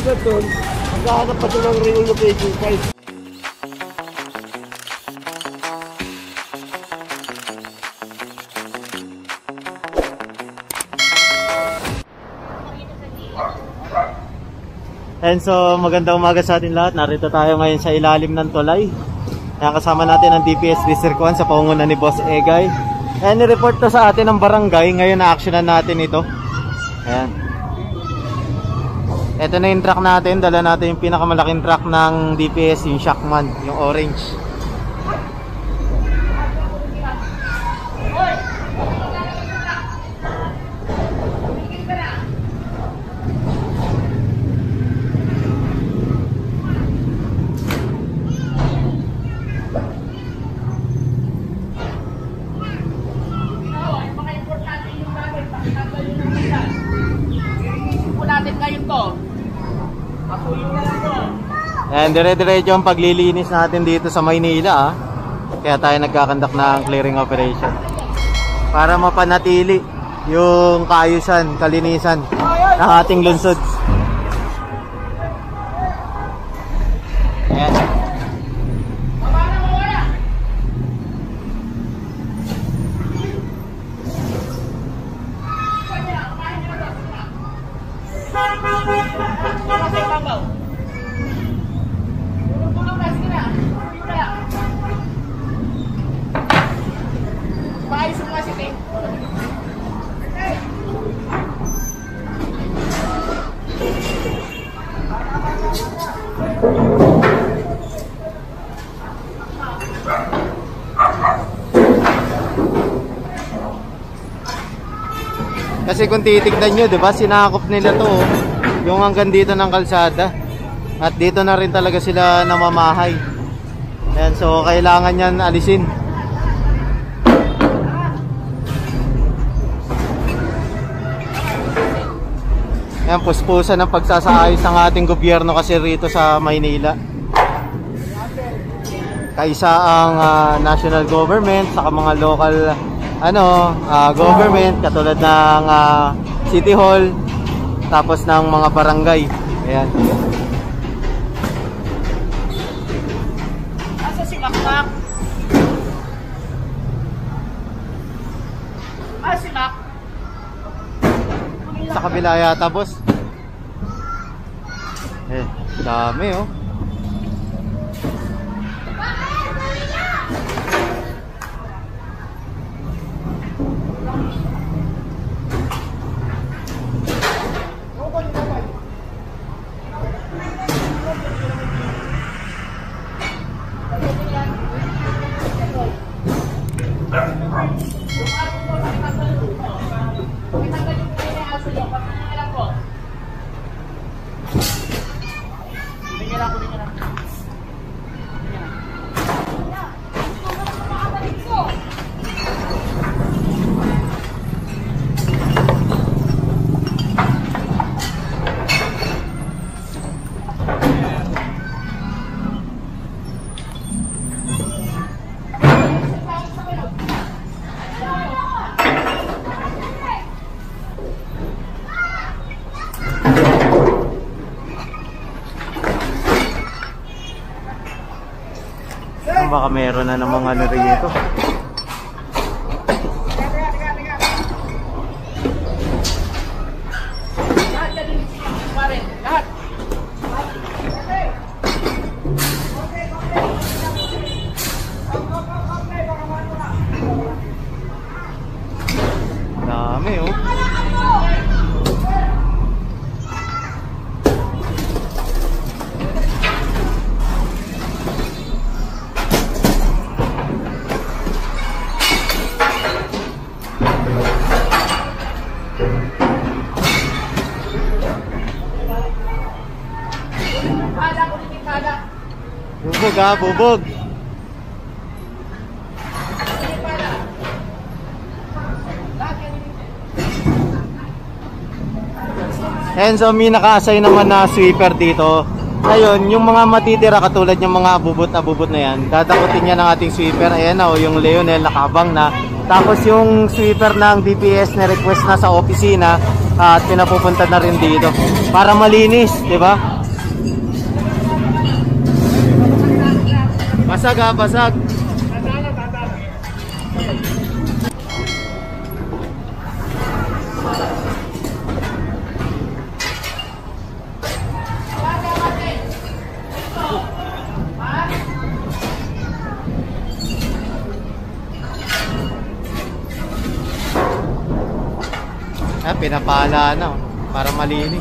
na doon, magkahanap pa doon ng relocation price. And so magandang umaga sa atin lahat. Narito tayo ngayon sa ilalim ng tulay. Kaya kasama natin ang DPS District 1 sa pangunguna ni Boss Egay. And i-report to sa atin ng barangay. Ngayon na-actionan natin ito. Ayan. Ito na yung truck natin. Dala natin yung pinakamalaking truck ng DPS, yung Shockman, yung orange. And dire-diretso ang paglilinis natin dito sa Maynila. Kaya tayo nagkakandak ng clearing operation para mapanatili yung kaayusan, kalinisan ng ating lungsod. Ayan. Kasi kung titignan nyo, diba, sinakop nila to, yung hanggang dito ng kalsada. At dito na rin talaga sila namamahay. Ayan, so kailangan yan alisin. Ayan, puspusan ng pagsasaayos ng ating gobyerno kasi rito sa Maynila. Kaisa ang national government, saka mga local government katulad ng City Hall, tapos ng mga barangay. Ayan. Asa si Makmak? Si Mak? Sa kabila yata, boss. Dami oh. Baka meron na ng mga narito. Dami oh. Bubog ha, bubog. And so may naka-assign naman na sweeper dito. Ngayon, yung mga matitira katulad yung mga abubot na yan, dadakutin niya ng ating sweeper. Ayan na, yung Leonel nakabang na. Tapos yung sweeper ng DPS na request na sa opisina at pinapupunta na rin dito para malinis, di ba? Basag ha, basag. Pinapala na para malinis.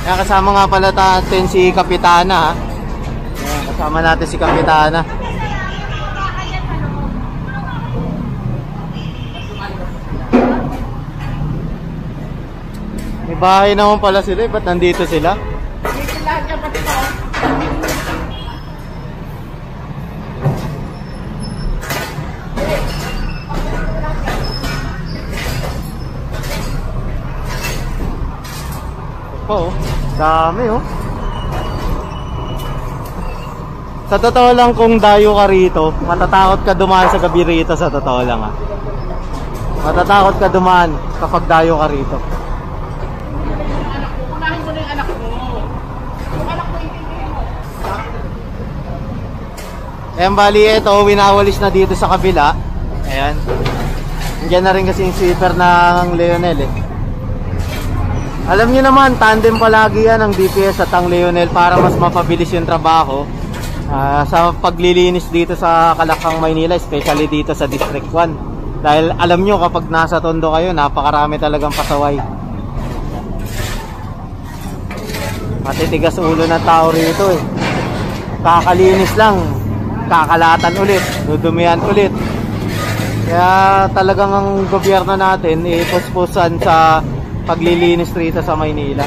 Kaya kasama nga pala natin si Kapitana ha. Kasama natin si Kapitana. May bahay naman pala sila, ba't nandito sila? Dito lahat yan pati ko. Oo, dami oh. Sa totoo lang kung dayo ka rito, matatakot ka dumaan sa gabi rito, sa totoo lang ah. Matatakot ka dumaan kapag dayo ka rito. Unahin mo na yung anak mo. Yung anak mo itindihin mo. Ayan, bali ito, winawalis na dito sa kabila. Ayan. Diyan na rin kasi yung sweeper ng Leonel eh. Alam niyo naman, tandem palagi yan ang DPS at ang Leonel para mas mapabilis yung trabaho sa paglilinis dito sa Kalakang, Maynila, especially dito sa District 1. Dahil alam nyo kapag nasa Tondo kayo, napakarami talagang pasaway. Matitigas ulo ng tao rito eh. Kakalinis lang, kakalatan ulit, dudumihan ulit. Kaya talagang ang gobyerno natin ipuspusan sa paglilinis rito sa Maynila.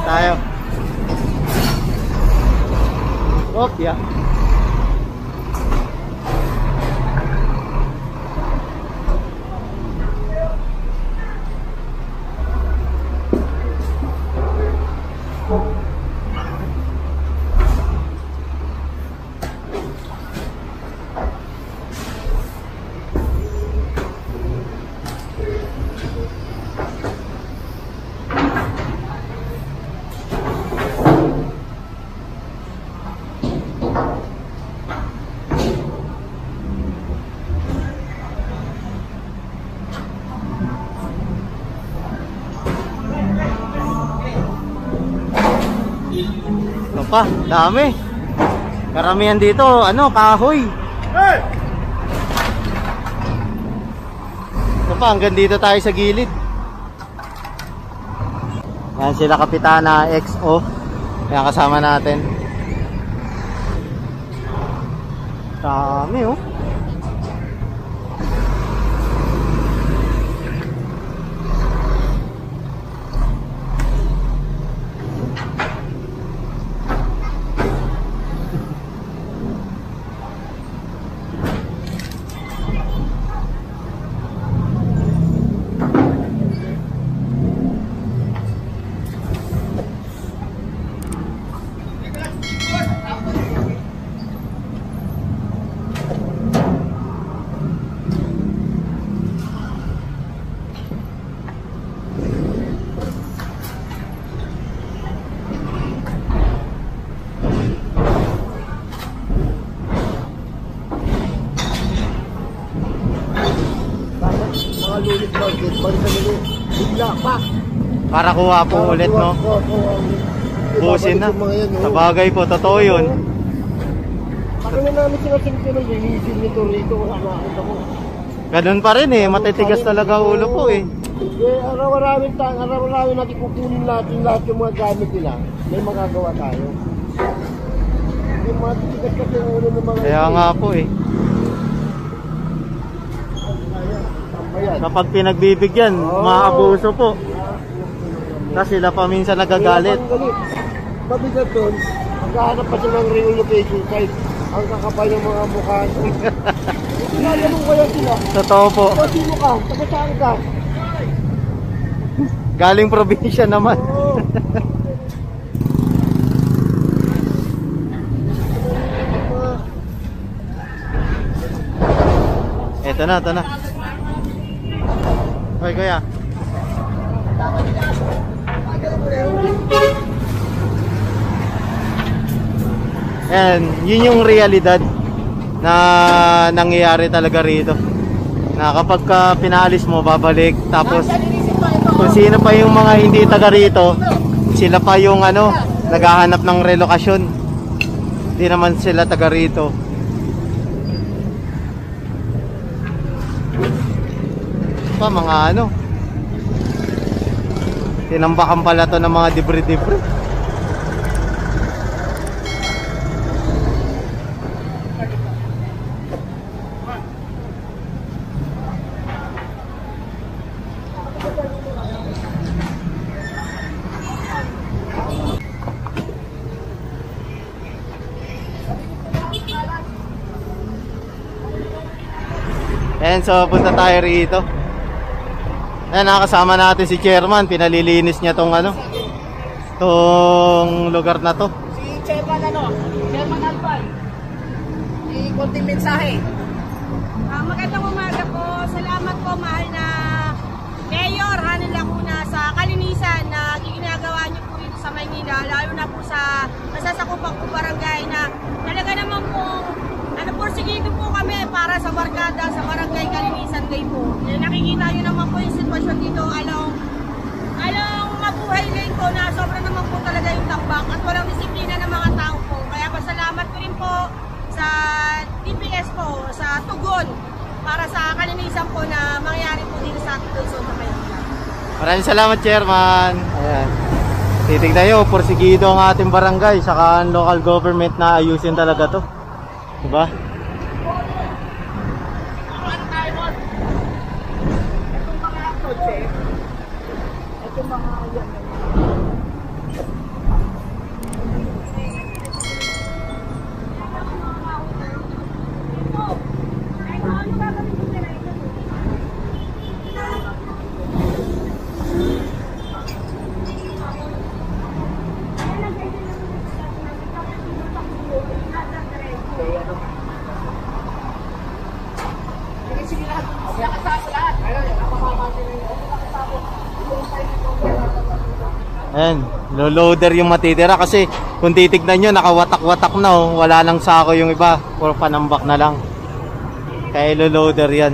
Tayo. Okay. Pa, dami. Karamihan dito, ano, kahoy. Hey! Ito pa, hanggang dito tayo sa gilid. Yan sila Kapitana XO. Yan kasama natin. Dami oh. Lulit market, balik na nila. Bigla pa. Para kuha po ulit, no? Busin na. Sa bagay po, totoo yun. Ako na namin sinasabi na linisin nito rito. Wala makakita mo. Ganun pa rin eh, matitigas talaga ulo po eh. Araw-araw natin kukunin natin lahat yung mga gamit nila. May magagawa tayo. Yung matitigas kasi yung ulo ng mga... Kaya nga po eh. Kapag pinagbibigyan, maabuso po. Tapos sila pa minsan nagagalit. Mabigat doon, maghahanap pa sila ng relocation site. Ang kakapal ng mga mukha. Tinatanong ko yan sila. Totoo po. O, sino ka? Taga saan ka? Galing probinsya naman. Oo. Eto na, eto na. Hoy, kuya. Yan, yun yung realidad na nangyayari talaga rito. Na kapag pinaalis mo, babalik. Tapos, kung sino pa yung mga hindi taga rito, sila pa yung naghahanap ng relokasyon. Hindi naman sila taga rito. Pa mga tinambakan pala to ng mga debris-debris. And so punta tayo rito. Ayan, nakasama natin si Chairman. Pinalilinis niya tong lugar na to. Si Chairman Chairman Albay. Konting mensahe. Magandang umaga po. Salamat po, mahal na Mayor Hanan Lacuna sa kalinisan na ginagawa niyo po dito sa Maynila, lalo na po sa nasasakupang po barangay na talaga naman po porsigido po kami para sa barkada, sa barangay Kalinisan Day po. Nakikita niyo naman po yung sitwasyon dito along mabuhay lane po na sobra naman po talaga yung tambak at walang disiplina ng mga tao po. Kaya pasalamat ko rin po sa DPS po, sa Tugon para sa kalinisan po na mangyari po dito sa ating Luzon sa Maynila. Maraming salamat, Chairman. Ayan. Titignan nyo, porsigido ang ating barangay saka ang local government na ayusin talaga to. Diba? Ayan, loader yung matitira kasi kung titignan nyo, nakawatak-watak na oh. Wala nang sako yung iba, puro panambak na lang. Kaya loader yan.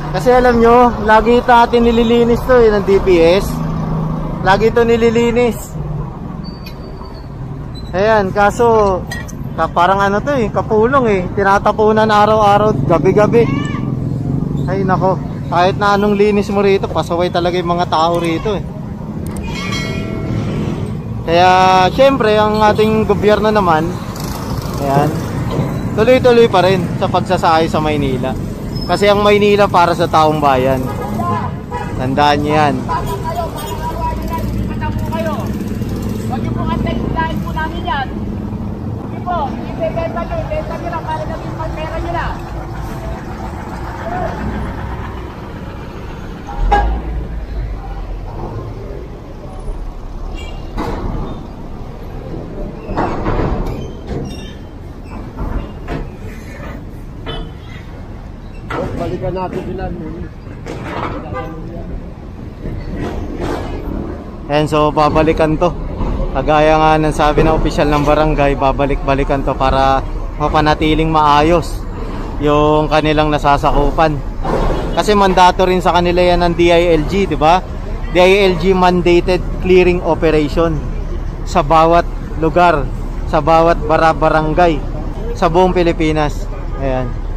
Kasi alam nyo, lagi natin nililinis to ng DPS. Lagi to nililinis. Ayan, kaso parang to kapulong tinatapunan araw-araw, gabi-gabi. Ay nako, kahit na anong linis mo rito, pasaway talaga yung mga tao rito Kaya syempre ang ating gobyerno naman, ayan, tuloy-tuloy pa rin sa pagsasakay sa Maynila. Kasi ang Maynila para sa taong bayan. Tandaan niyo yan. Huwag niyo po antay-lain po namin yan. Hindi po, ibebenta nyo lang para namin pagpera nyo na. Balikan natin sila. And so babalikan to. Kagaya nga ng sabi ng opisyal ng barangay, babalik-balikan to para mapanatiling maayos yung kanilang nasasakupan. Kasi mandato rin sa kanila yan ng DILG, di ba? DILG mandated clearing operation sa bawat lugar, sa bawat barangay. sa buong Pilipinas. Ayan.